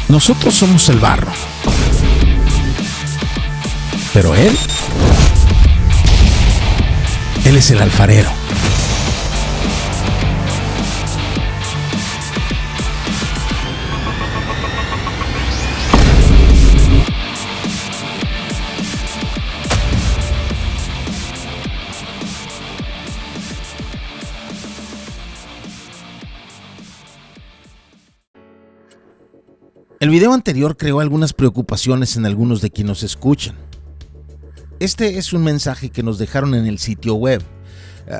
Nosotros somos el barro, pero Él es el alfarero. El video anterior creó algunas preocupaciones en algunos de quienes nos escuchan. Este es un mensaje que nos dejaron en el sitio web.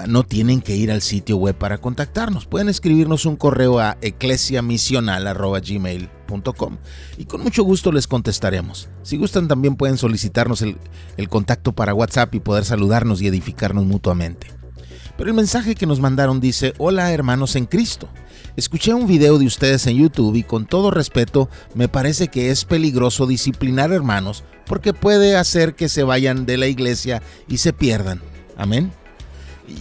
No tienen que ir al sitio web para contactarnos. Pueden escribirnos un correo a eclesiamisional@gmail.com y con mucho gusto les contestaremos. Si gustan, también pueden solicitarnos el contacto para WhatsApp y poder saludarnos y edificarnos mutuamente. Pero el mensaje que nos mandaron dice: hola hermanos en Cristo. Escuché un video de ustedes en YouTube y con todo respeto me parece que es peligroso disciplinar hermanos porque puede hacer que se vayan de la iglesia y se pierdan. Amén.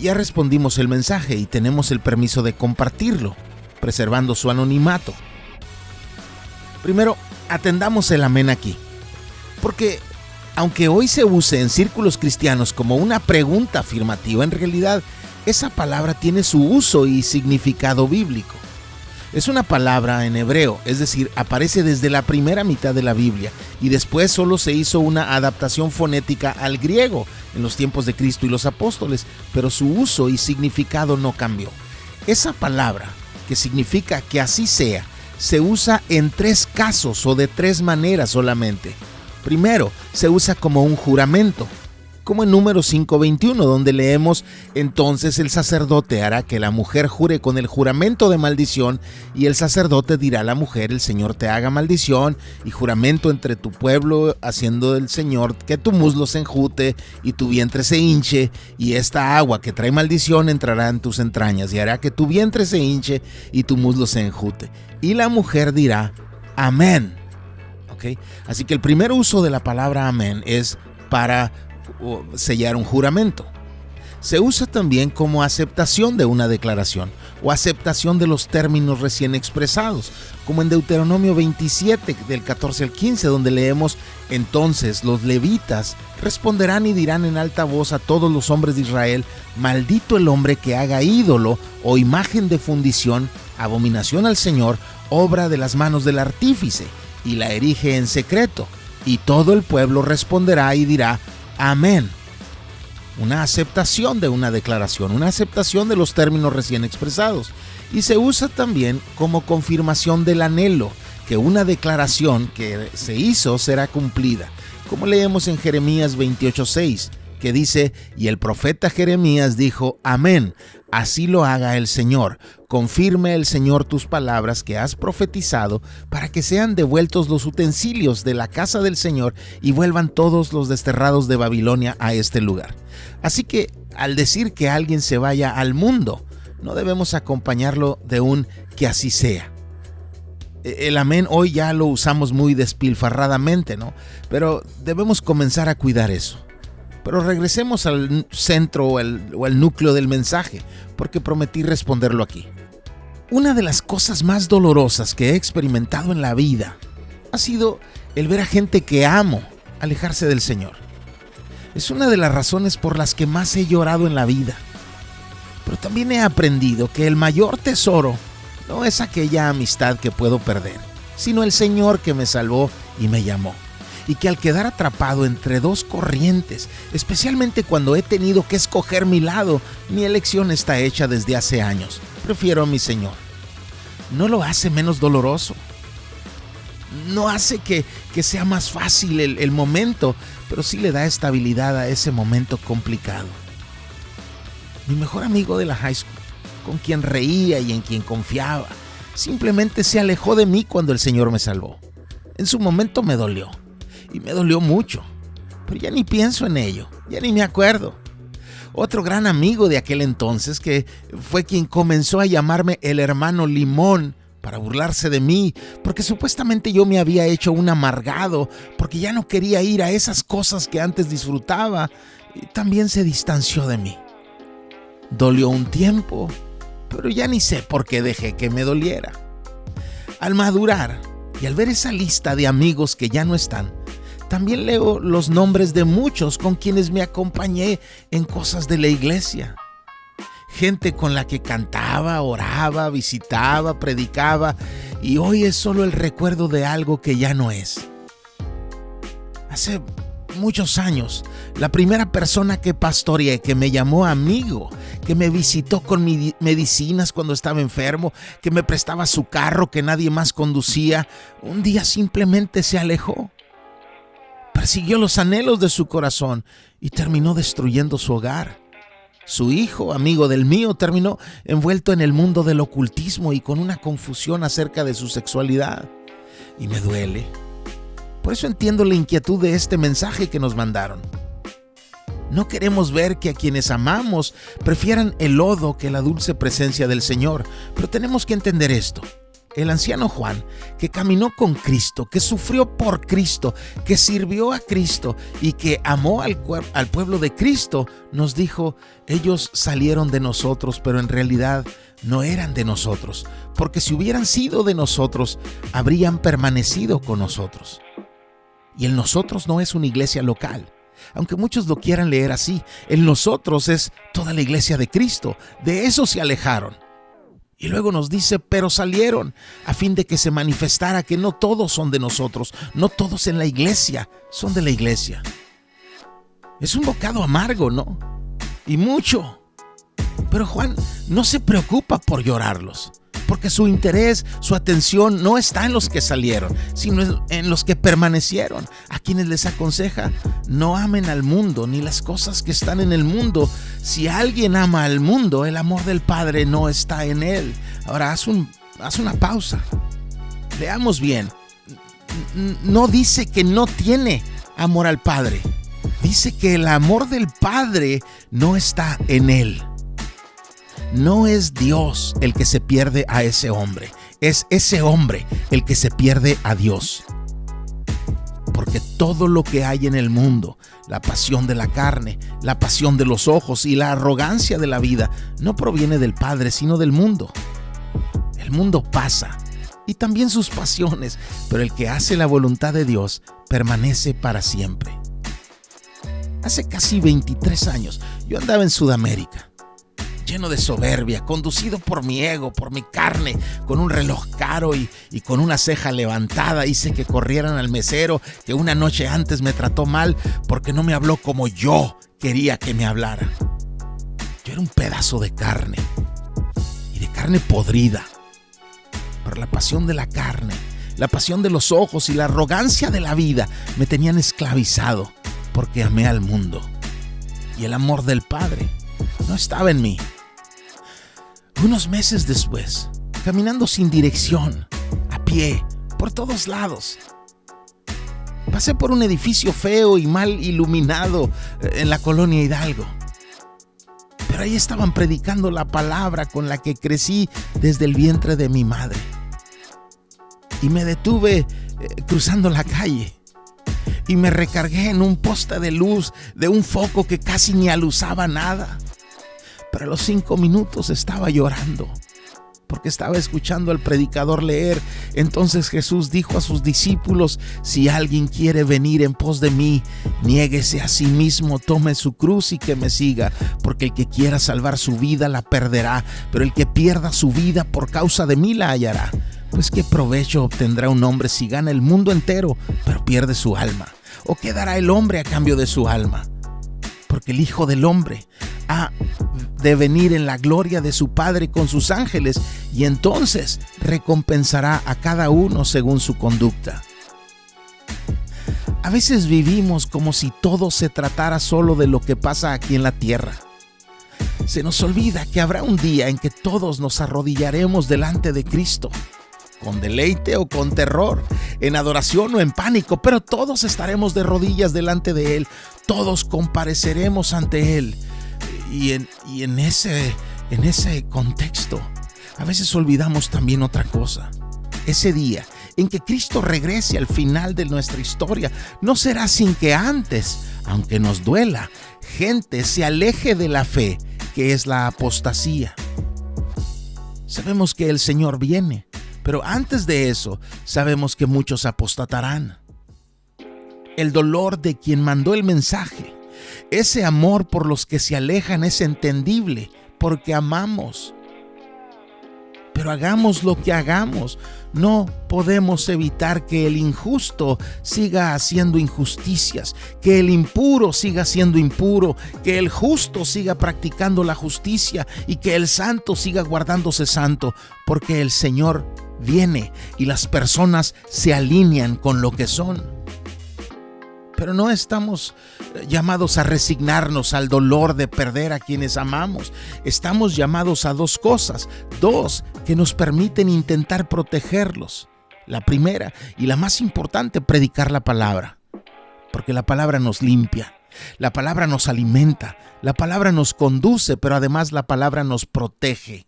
Ya respondimos el mensaje y tenemos el permiso de compartirlo, preservando su anonimato. Primero, atendamos el amén aquí, porque aunque hoy se use en círculos cristianos como una pregunta afirmativa, en realidad esa palabra tiene su uso y significado bíblico. Es una palabra en hebreo, es decir, aparece desde la primera mitad de la Biblia y después solo se hizo una adaptación fonética al griego en los tiempos de Cristo y los apóstoles, pero su uso y significado no cambió. Esa palabra, que significa que así sea, se usa en 3 casos o de 3 maneras solamente. Primero, se usa como un juramento, como en Números 5:21, donde leemos: entonces el sacerdote hará que la mujer jure con el juramento de maldición, y el sacerdote dirá a la mujer: el Señor te haga maldición y juramento entre tu pueblo, haciendo del Señor que tu muslo se enjute y tu vientre se hinche, y esta agua que trae maldición entrará en tus entrañas y hará que tu vientre se hinche y tu muslo se enjute. Y la mujer dirá: amén. ¿Okay? Así que el primer uso de la palabra amén es para sellar un juramento. Se usa también como aceptación de una declaración o aceptación de los términos recién expresados, como en Deuteronomio 27 del 14 al 15, donde leemos: entonces los levitas responderán y dirán en alta voz a todos los hombres de Israel: maldito el hombre que haga ídolo o imagen de fundición, abominación al Señor, obra de las manos del artífice, y la erige en secreto. Y todo el pueblo responderá y dirá: amén. Una aceptación de una declaración, una aceptación de los términos recién expresados. Y se usa también como confirmación del anhelo, que una declaración que se hizo será cumplida, como leemos en Jeremías 28:6, que dice: y el profeta Jeremías dijo: amén, así lo haga el Señor, confirme el Señor tus palabras que has profetizado, para que sean devueltos los utensilios de la casa del Señor y vuelvan todos los desterrados de Babilonia a este lugar. Así que al decir que alguien se vaya al mundo, no debemos acompañarlo de un que así sea. El amén hoy ya lo usamos muy despilfarradamente, ¿no? Pero debemos comenzar a cuidar eso. Pero regresemos al centro o al núcleo del mensaje, porque prometí responderlo aquí. Una de las cosas más dolorosas que he experimentado en la vida ha sido el ver a gente que amo alejarse del Señor. Es una de las razones por las que más he llorado en la vida. Pero también he aprendido que el mayor tesoro no es aquella amistad que puedo perder, sino el Señor que me salvó y me llamó. Y que al quedar atrapado entre 2 corrientes, especialmente cuando he tenido que escoger mi lado, mi elección está hecha desde hace años. Prefiero a mi Señor. No lo hace menos doloroso. No hace que sea más fácil el momento, pero sí le da estabilidad a ese momento complicado. Mi mejor amigo de la high school, con quien reía y en quien confiaba, simplemente se alejó de mí cuando el Señor me salvó. En su momento me dolió. Y me dolió mucho, pero ya ni pienso en ello, ya ni me acuerdo. Otro gran amigo de aquel entonces, que fue quien comenzó a llamarme el hermano Limón para burlarse de mí, porque supuestamente yo me había hecho un amargado, porque ya no quería ir a esas cosas que antes disfrutaba, y también se distanció de mí. Dolió un tiempo, pero ya ni sé por qué dejé que me doliera. Al madurar, Y al ver esa lista de amigos que ya no están, también leo los nombres de muchos con quienes me acompañé en cosas de la iglesia. Gente con la que cantaba, oraba, visitaba, predicaba, y hoy es solo el recuerdo de algo que ya no es. Hace muchos años, la primera persona que pastoreé, que me llamó amigo, que me visitó con medicinas cuando estaba enfermo, que me prestaba su carro que nadie más conducía, un día simplemente se alejó. Persiguió los anhelos de su corazón y terminó destruyendo su hogar. Su hijo, amigo del mío, terminó envuelto en el mundo del ocultismo y con una confusión acerca de su sexualidad. Y me duele. Por eso entiendo la inquietud de este mensaje que nos mandaron. No queremos ver que a quienes amamos prefieran el lodo que la dulce presencia del Señor, pero tenemos que entender esto. El anciano Juan, que caminó con Cristo, que sufrió por Cristo, que sirvió a Cristo y que amó al pueblo de Cristo, nos dijo: ellos salieron de nosotros, pero en realidad no eran de nosotros, porque si hubieran sido de nosotros, habrían permanecido con nosotros. Y el nosotros no es una iglesia local, aunque muchos lo quieran leer así. El nosotros es toda la iglesia de Cristo. De eso se alejaron. Y luego nos dice: pero salieron a fin de que se manifestara que no todos son de nosotros, no todos en la iglesia son de la iglesia. Es un bocado amargo, ¿no? Y mucho. Pero Juan no se preocupa por llorarlos, porque su interés, su atención no está en los que salieron, sino en los que permanecieron, a quienes les aconseja: no amen al mundo ni las cosas que están en el mundo. Si alguien ama al mundo, el amor del Padre no está en él. Ahora haz una pausa. Leamos bien. No dice que no tiene amor al Padre. Dice que el amor del Padre no está en él. No es Dios el que se pierde a ese hombre, es ese hombre el que se pierde a Dios. Porque todo lo que hay en el mundo, la pasión de la carne, la pasión de los ojos y la arrogancia de la vida, no proviene del Padre, sino del mundo. El mundo pasa, y también sus pasiones, pero el que hace la voluntad de Dios permanece para siempre. Hace casi 23 años yo andaba en Sudamérica, lleno de soberbia, conducido por mi ego, por mi carne, con un reloj caro y con una ceja levantada. Hice que corrieran al mesero que una noche antes me trató mal porque no me habló como yo quería que me hablara. Yo era un pedazo de carne, y de carne podrida. Pero la pasión de la carne, la pasión de los ojos y la arrogancia de la vida me tenían esclavizado, porque amé al mundo. Y el amor del Padre no estaba en mí. Unos meses después, caminando sin dirección, a pie, por todos lados, pasé por un edificio feo y mal iluminado en la colonia Hidalgo. Pero ahí estaban predicando la palabra con la que crecí desde el vientre de mi madre. Y me detuve cruzando la calle y me recargué en un poste de luz de un foco que casi ni aluzaba nada. Pero a los 5 minutos estaba llorando, porque estaba escuchando al predicador leer. Entonces Jesús dijo a sus discípulos: si alguien quiere venir en pos de mí, niéguese a sí mismo, tome su cruz y que me siga, porque el que quiera salvar su vida la perderá, pero el que pierda su vida por causa de mí la hallará. Pues ¿qué provecho obtendrá un hombre si gana el mundo entero, pero pierde su alma? ¿O qué dará el hombre a cambio de su alma? Porque el Hijo del Hombre ha de venir en la gloria de su Padre con sus ángeles, y entonces recompensará a cada uno según su conducta. A veces vivimos como si todo se tratara solo de lo que pasa aquí en la tierra. Se nos olvida que habrá un día en que todos nos arrodillaremos delante de Cristo, con deleite o con terror, en adoración o en pánico, pero todos estaremos de rodillas delante de Él, todos compareceremos ante Él. Y en ese contexto, a veces olvidamos también otra cosa. Ese día en que Cristo regrese al final de nuestra historia, no será sin que antes, aunque nos duela, gente se aleje de la fe, que es la apostasía. Sabemos que el Señor viene, Pero antes de eso, sabemos que muchos apostatarán. El dolor de quien mandó el mensaje, ese amor por los que se alejan es entendible, porque amamos. Pero hagamos lo que hagamos, no podemos evitar que el injusto siga haciendo injusticias, que el impuro siga siendo impuro, que el justo siga practicando la justicia y que el santo siga guardándose santo, porque el Señor viene y las personas se alinean con lo que son. Pero no estamos llamados a resignarnos al dolor de perder a quienes amamos. Estamos llamados a dos cosas, dos que nos permiten intentar protegerlos. La primera y la más importante, predicar la palabra. Porque la palabra nos limpia, la palabra nos alimenta, la palabra nos conduce, pero además la palabra nos protege.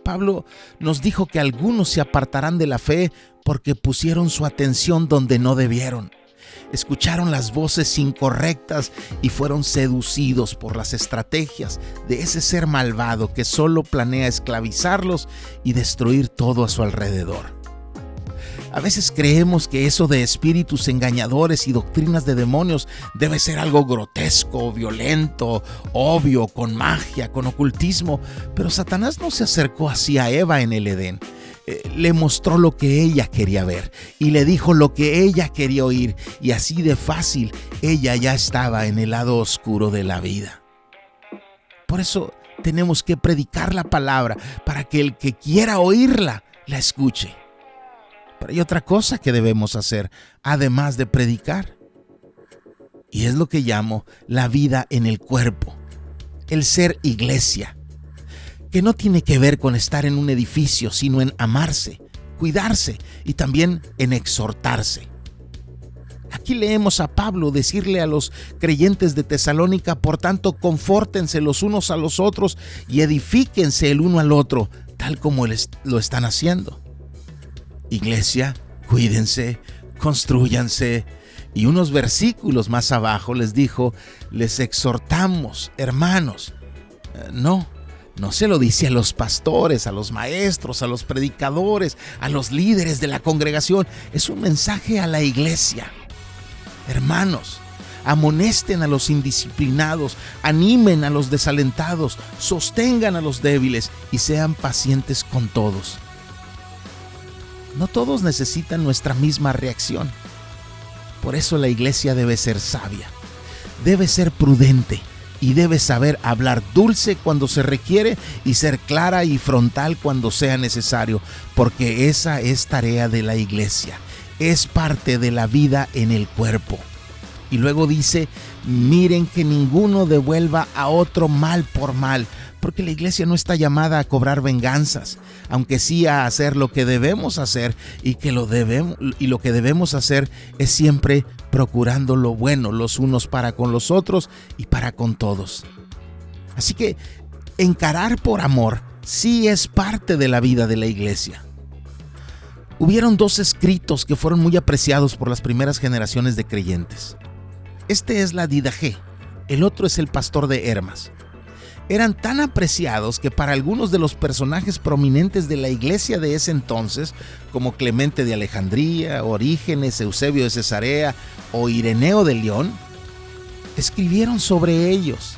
Pablo nos dijo que algunos se apartarán de la fe porque pusieron su atención donde no debieron. Escucharon las voces incorrectas y fueron seducidos por las estrategias de ese ser malvado que solo planea esclavizarlos y destruir todo a su alrededor. A veces creemos que eso de espíritus engañadores y doctrinas de demonios debe ser algo grotesco, violento, obvio, con magia, con ocultismo, pero Satanás no se acercó así a Eva en el Edén. Le mostró lo que ella quería ver y le dijo lo que ella quería oír, y así de fácil ella ya estaba en el lado oscuro de la vida. Por eso tenemos que predicar la palabra para que el que quiera oírla la escuche. Pero hay otra cosa que debemos hacer además de predicar, y es lo que llamo la vida en el cuerpo, el ser iglesia, que no tiene que ver con estar en un edificio, sino en amarse, cuidarse y también en exhortarse. Aquí leemos a Pablo decirle a los creyentes de Tesalónica: por tanto, confórtense los unos a los otros y edifíquense el uno al otro, tal como lo están haciendo. Iglesia, cuídense, constrúyanse. Y unos versículos más abajo les dijo: les exhortamos, hermanos. No se lo dice a los pastores, a los maestros, a los predicadores, a los líderes de la congregación. Es un mensaje a la iglesia. Hermanos, amonesten a los indisciplinados, animen a los desalentados, sostengan a los débiles y sean pacientes con todos. No todos necesitan nuestra misma reacción. Por eso la iglesia debe ser sabia, debe ser prudente y debe saber hablar dulce cuando se requiere y ser clara y frontal cuando sea necesario, porque esa es tarea de la iglesia, es parte de la vida en el cuerpo. Y luego dice: miren que ninguno devuelva a otro mal por mal, porque la iglesia no está llamada a cobrar venganzas, aunque sí a hacer lo que debemos hacer, y lo que debemos hacer es siempre procurando lo bueno los unos para con los otros y para con todos. Así que encarar por amor sí es parte de la vida de la iglesia. Hubieron dos escritos que fueron muy apreciados por las primeras generaciones de creyentes. Este es la Didaché, el otro es el Pastor de Hermas. Eran tan apreciados que para algunos de los personajes prominentes de la iglesia de ese entonces, como Clemente de Alejandría, Orígenes, Eusebio de Cesarea o Ireneo de León, escribieron sobre ellos.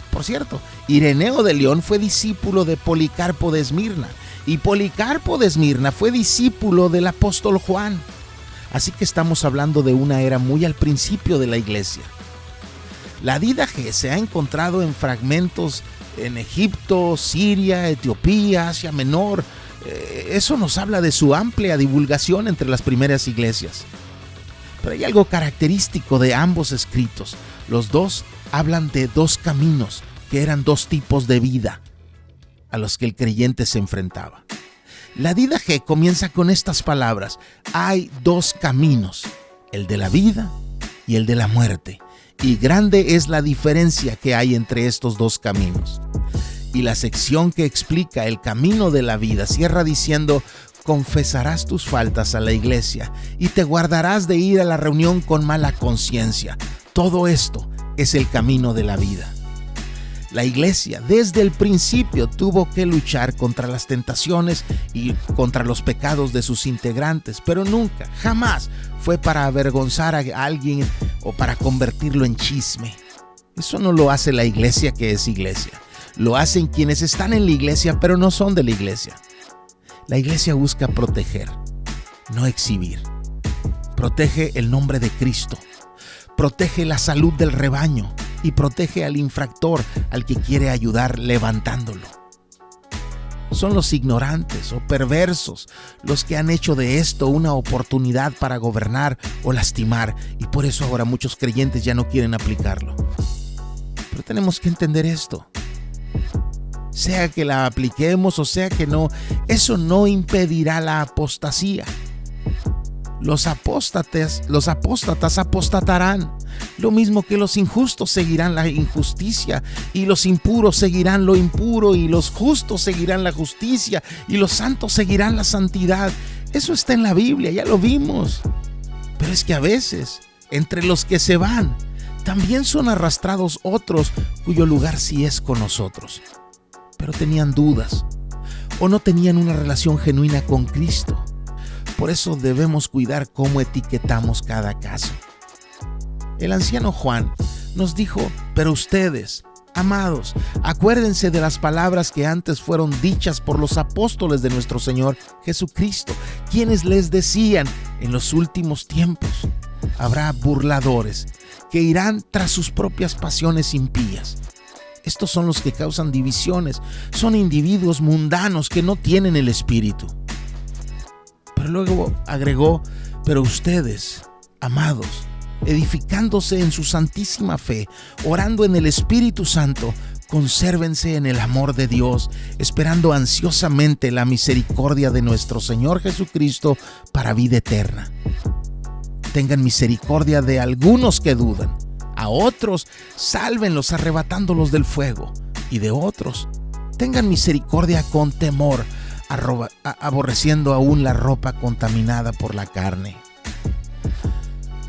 Por cierto, Ireneo de León fue discípulo de Policarpo de Esmirna, y Policarpo de Esmirna fue discípulo del apóstol Juan. Así que estamos hablando de una era muy al principio de la iglesia. La Didaché se ha encontrado en fragmentos en Egipto, Siria, Etiopía, Asia Menor. Eso nos habla de su amplia divulgación entre las primeras iglesias. Pero hay algo característico de ambos escritos. Los dos hablan de dos caminos, que eran dos tipos de vida a los que el creyente se enfrentaba. La Didaché comienza con estas palabras: hay dos caminos, el de la vida y el de la muerte, y grande es la diferencia que hay entre estos dos caminos. Y la sección que explica el camino de la vida cierra diciendo: confesarás tus faltas a la iglesia y te guardarás de ir a la reunión con mala conciencia. Todo esto es el camino de la vida. La iglesia desde el principio tuvo que luchar contra las tentaciones y contra los pecados de sus integrantes, pero nunca, jamás fue para avergonzar a alguien o para convertirlo en chisme. Eso no lo hace la iglesia que es iglesia. Lo hacen quienes están en la iglesia pero no son de la iglesia. La iglesia busca proteger, no exhibir. Protege el nombre de Cristo. Protege la salud del rebaño y protege al infractor, al que quiere ayudar levantándolo. Son los ignorantes o perversos los que han hecho de esto una oportunidad para gobernar o lastimar, y por eso ahora muchos creyentes ya no quieren aplicarlo. Pero tenemos que entender esto. Sea que la apliquemos o sea que no, eso no impedirá la apostasía. Los apóstatas apostatarán, lo mismo que los injustos seguirán la injusticia, y los impuros seguirán lo impuro, y los justos seguirán la justicia, y los santos seguirán la santidad. Eso está en la Biblia, ya lo vimos. Pero es que a veces, entre los que se van, también son arrastrados otros cuyo lugar sí es con nosotros. Pero tenían dudas, o no tenían una relación genuina con Cristo. Por eso debemos cuidar cómo etiquetamos cada caso. El anciano Juan nos dijo: pero ustedes, amados, acuérdense de las palabras que antes fueron dichas por los apóstoles de nuestro Señor Jesucristo, quienes les decían: en los últimos tiempos habrá burladores que irán tras sus propias pasiones impías. Estos son los que causan divisiones, son individuos mundanos que no tienen el Espíritu. Pero luego agregó: pero ustedes, amados, edificándose en su santísima fe, orando en el Espíritu Santo, consérvense en el amor de Dios, esperando ansiosamente la misericordia de nuestro Señor Jesucristo para vida eterna. Tengan misericordia de algunos que dudan, a otros sálvenlos arrebatándolos del fuego, y de otros tengan misericordia con temor, aborreciendo aún la ropa contaminada por la carne.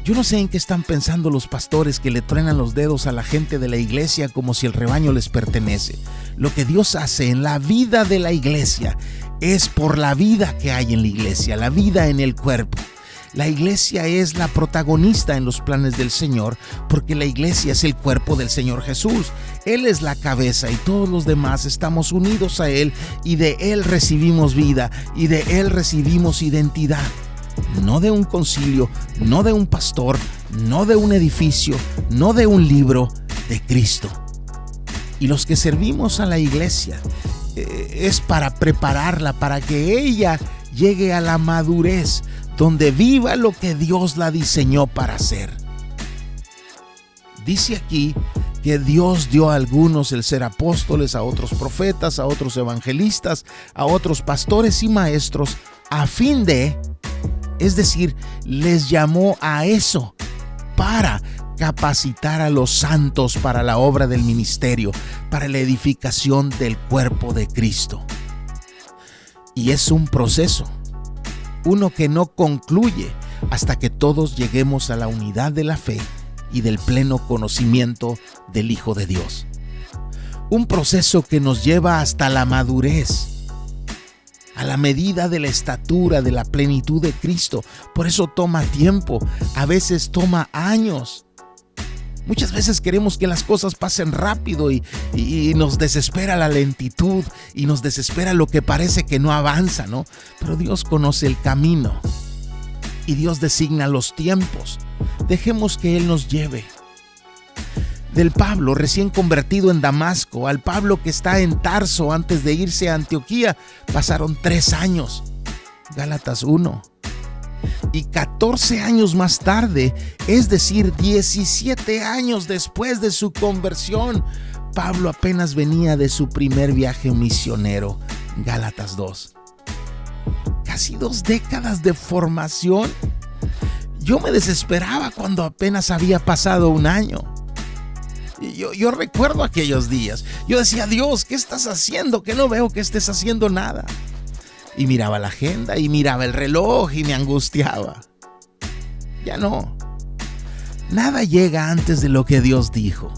Yo no sé en qué están pensando los pastores que le truenan los dedos a la gente de la iglesia como si el rebaño les pertenece. Lo que Dios hace en la vida de la iglesia es por la vida que hay en la iglesia, la vida en el cuerpo. La iglesia es la protagonista en los planes del Señor, porque la iglesia es el cuerpo del Señor Jesús. Él es la cabeza y todos los demás estamos unidos a Él, y de Él recibimos vida y de Él recibimos identidad. No de un concilio, no de un pastor, no de un edificio, no de un libro, de Cristo. Y los que servimos a la iglesia es para prepararla, para que ella llegue a la madurez, donde viva lo que Dios la diseñó para hacer. Dice aquí que Dios dio a algunos el ser apóstoles, a otros profetas, a otros evangelistas, a otros pastores y maestros, a fin de, es decir, les llamó a eso para capacitar a los santos para la obra del ministerio, para la edificación del cuerpo de Cristo. Y es un proceso, uno que no concluye hasta que todos lleguemos a la unidad de la fe y del pleno conocimiento del Hijo de Dios. Un proceso que nos lleva hasta la madurez, a la medida de la estatura de la plenitud de Cristo. Por eso toma tiempo, a veces toma años. Muchas veces queremos que las cosas pasen rápido y nos desespera la lentitud y nos desespera lo que parece que no avanza, ¿no? Pero Dios conoce el camino y Dios designa los tiempos. Dejemos que Él nos lleve. Del Pablo recién convertido en Damasco al Pablo que está en Tarso antes de irse a Antioquía, pasaron 3 años. Gálatas 1. Y 14 años más tarde, es decir, 17 años después de su conversión, Pablo apenas venía de su primer viaje misionero. Gálatas 2. Casi 2 décadas de formación. Yo me desesperaba cuando apenas había pasado 1 año. Yo recuerdo aquellos días. Yo decía: Dios, ¿qué estás haciendo? Que no veo que estés haciendo nada. Y miraba la agenda y miraba el reloj y me angustiaba. Ya no. Nada llega antes de lo que Dios dijo.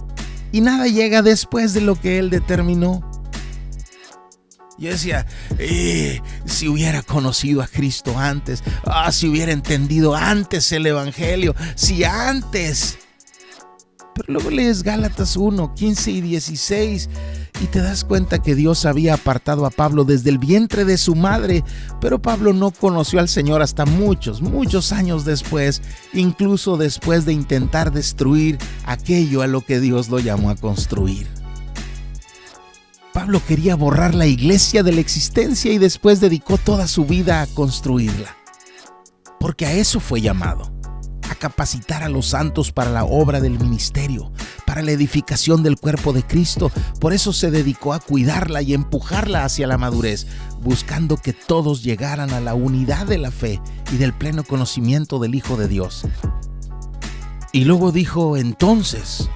y nada llega después de lo que Él determinó. Yo decía, si hubiera conocido a Cristo antes, si hubiera entendido antes el Evangelio, si antes. Pero luego lees Gálatas 1, 15 y 16 y te das cuenta que Dios había apartado a Pablo desde el vientre de su madre, pero Pablo no conoció al Señor hasta muchos años después, incluso después de intentar destruir aquello a lo que Dios lo llamó a construir. Pablo quería borrar la iglesia de la existencia y después dedicó toda su vida a construirla. Porque a eso fue llamado, a capacitar a los santos para la obra del ministerio, para la edificación del cuerpo de Cristo. Por eso se dedicó a cuidarla y empujarla hacia la madurez, buscando que todos llegaran a la unidad de la fe y del pleno conocimiento del Hijo de Dios. Y luego dijo, entonces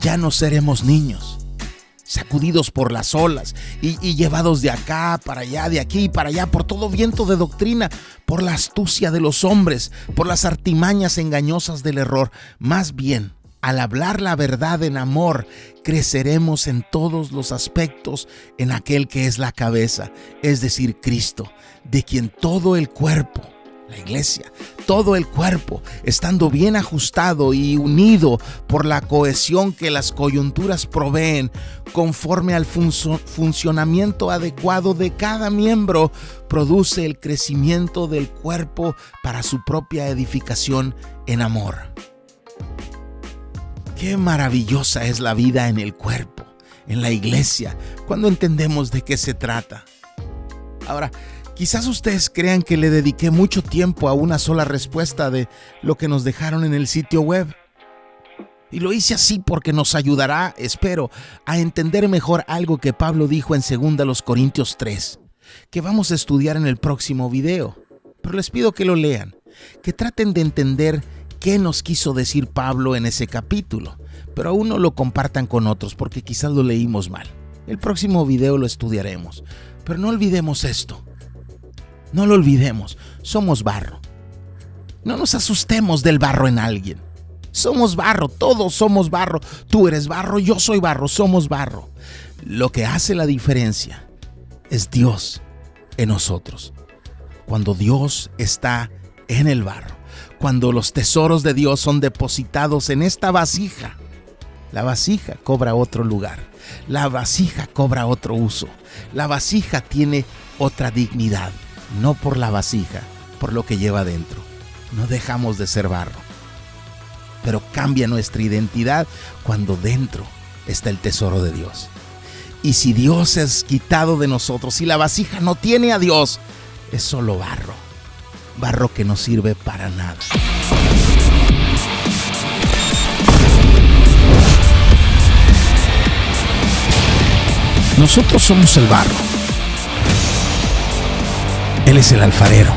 ya no seremos niños, sacudidos por las olas y llevados de acá para allá, de aquí para allá, por todo viento de doctrina, por la astucia de los hombres, por las artimañas engañosas del error. Más bien, al hablar la verdad en amor, creceremos en todos los aspectos en aquel que es la cabeza, es decir, Cristo, de quien todo el cuerpo, la iglesia, todo el cuerpo, estando bien ajustado y unido por la cohesión que las coyunturas proveen, conforme al funcionamiento adecuado de cada miembro, produce el crecimiento del cuerpo para su propia edificación en amor. Qué maravillosa es la vida en el cuerpo, en la iglesia, cuando entendemos de qué se trata. Ahora, quizás ustedes crean que le dediqué mucho tiempo a una sola respuesta de lo que nos dejaron en el sitio web. Y lo hice así porque nos ayudará, espero, a entender mejor algo que Pablo dijo en 2 Corintios 3, que vamos a estudiar en el próximo video. Pero les pido que lo lean, que traten de entender qué nos quiso decir Pablo en ese capítulo, pero aún no lo compartan con otros porque quizás lo leímos mal. El próximo video lo estudiaremos, pero no olvidemos esto. No lo olvidemos, somos barro. No nos asustemos del barro en alguien. Somos barro, todos somos barro. Tú eres barro, yo soy barro, somos barro. Lo que hace la diferencia es Dios en nosotros. Cuando Dios está en el barro, cuando los tesoros de Dios son depositados en esta vasija, la vasija cobra otro lugar, la vasija cobra otro uso, la vasija tiene otra dignidad. No por la vasija, por lo que lleva dentro. No dejamos de ser barro, pero cambia nuestra identidad cuando dentro está el tesoro de Dios. Y si Dios es quitado de nosotros, si la vasija no tiene a Dios, es solo barro, barro que no sirve para nada. Nosotros somos el barro. Él es el alfarero.